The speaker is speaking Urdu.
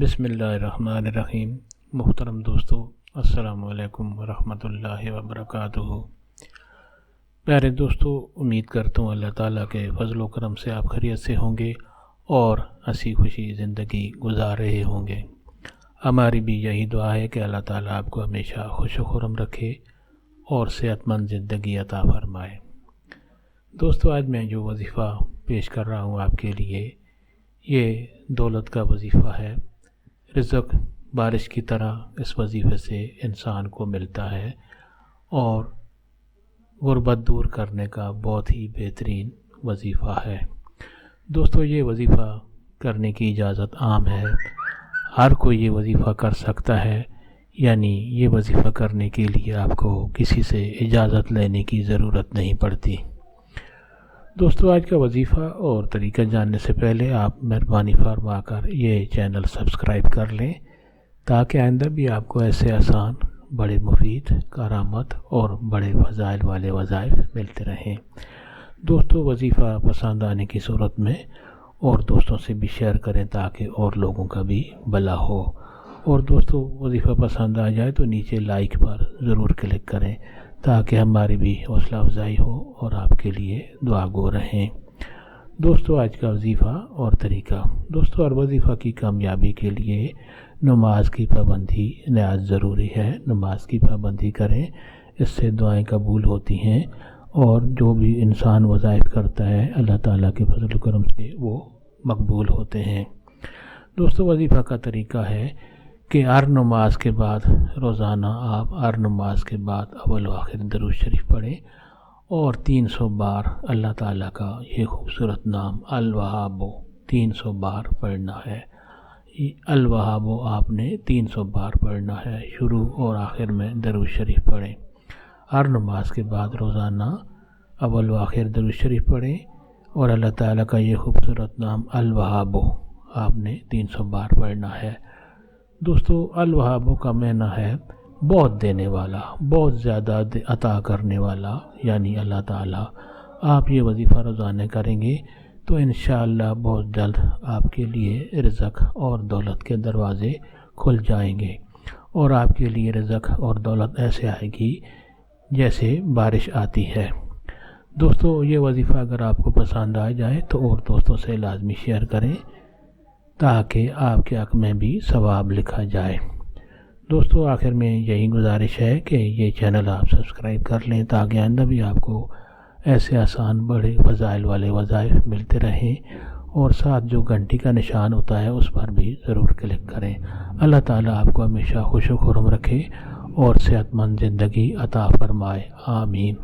بسم اللہ الرحمن الرحیم۔ محترم دوستو، السلام علیکم ورحمۃ اللہ وبرکاتہ۔ پیارے دوستو، امید کرتا ہوں اللہ تعالیٰ کے فضل و کرم سے آپ خیریت سے ہوں گے اور ہنسی خوشی زندگی گزار رہے ہوں گے۔ ہماری بھی یہی دعا ہے کہ اللہ تعالیٰ آپ کو ہمیشہ خوش و خرم رکھے اور صحت مند زندگی عطا فرمائے۔ دوستو، آج میں جو وظیفہ پیش کر رہا ہوں آپ کے لیے، یہ دولت کا وظیفہ ہے۔ رزق بارش کی طرح اس وظیفے سے انسان کو ملتا ہے اور غربت دور کرنے کا بہت ہی بہترین وظیفہ ہے۔ دوستو، یہ وظیفہ کرنے کی اجازت عام ہے، ہر کوئی یہ وظیفہ کر سکتا ہے، یعنی یہ وظیفہ کرنے کے لیے آپ کو کسی سے اجازت لینے کی ضرورت نہیں پڑتی۔ دوستو، آج کا وظیفہ اور طریقہ جاننے سے پہلے آپ مہربانی فرما کر یہ چینل سبسکرائب کر لیں تاکہ آئندہ بھی آپ کو ایسے آسان، بڑے مفید، کارآمد اور بڑے فضائل والے وظائف ملتے رہیں۔ دوستو، وظیفہ پسند آنے کی صورت میں اور دوستوں سے بھی شیئر کریں تاکہ اور لوگوں کا بھی بھلا ہو۔ اور دوستو، وظیفہ پسند آ جائے تو نیچے لائک پر ضرور کلک کریں تاکہ ہماری بھی حوصلہ افزائی ہو اور آپ کے لیے دعا گو رہیں۔ دوستو، آج کا وظیفہ اور طریقہ۔ دوستو، ہر وظیفہ کی کامیابی کے لیے نماز کی پابندی نہایت ضروری ہے۔ نماز کی پابندی کریں، اس سے دعائیں قبول ہوتی ہیں اور جو بھی انسان وظائف کرتا ہے اللہ تعالیٰ کے فضل و کرم سے وہ مقبول ہوتے ہیں۔ دوستو، وظیفہ کا طریقہ ہے کہ ہر نماز کے بعد روزانہ آپ ہر نماز کے بعد اول و آخر درود شریف پڑھیں اور 300 بار اللہ تعالیٰ کا یہ خوبصورت نام الوہاب 300 بار پڑھنا ہے۔ الوہاب آپ نے 300 بار پڑھنا ہے۔ شروع اور آخر میں درود شریف پڑھیں۔ ہر نماز کے بعد روزانہ اول و آخر درود شریف پڑھیں اور اللہ تعالیٰ کا یہ خوبصورت نام الوہاب آپ نے 300 بار پڑھنا ہے۔ دوستو، الوہاب کا معنی ہے بہت دینے والا، بہت زیادہ عطا کرنے والا، یعنی اللہ تعالیٰ۔ آپ یہ وظیفہ روزانہ کریں گے تو انشاءاللہ بہت جلد آپ کے لیے رزق اور دولت کے دروازے کھل جائیں گے اور آپ کے لیے رزق اور دولت ایسے آئے گی جیسے بارش آتی ہے۔ دوستو، یہ وظیفہ اگر آپ کو پسند آ جائے تو اور دوستوں سے لازمی شیئر کریں تاکہ آپ کے حق میں بھی ثواب لکھا جائے۔ دوستو، آخر میں یہی گزارش ہے کہ یہ چینل آپ سبسکرائب کر لیں تاکہ آئندہ بھی آپ کو ایسے آسان، بڑے فضائل والے وظائف ملتے رہیں اور ساتھ جو گھنٹی کا نشان ہوتا ہے اس پر بھی ضرور کلک کریں۔ اللہ تعالیٰ آپ کو ہمیشہ خوش و خرم رکھے اور صحت مند زندگی عطا فرمائے۔ آمین۔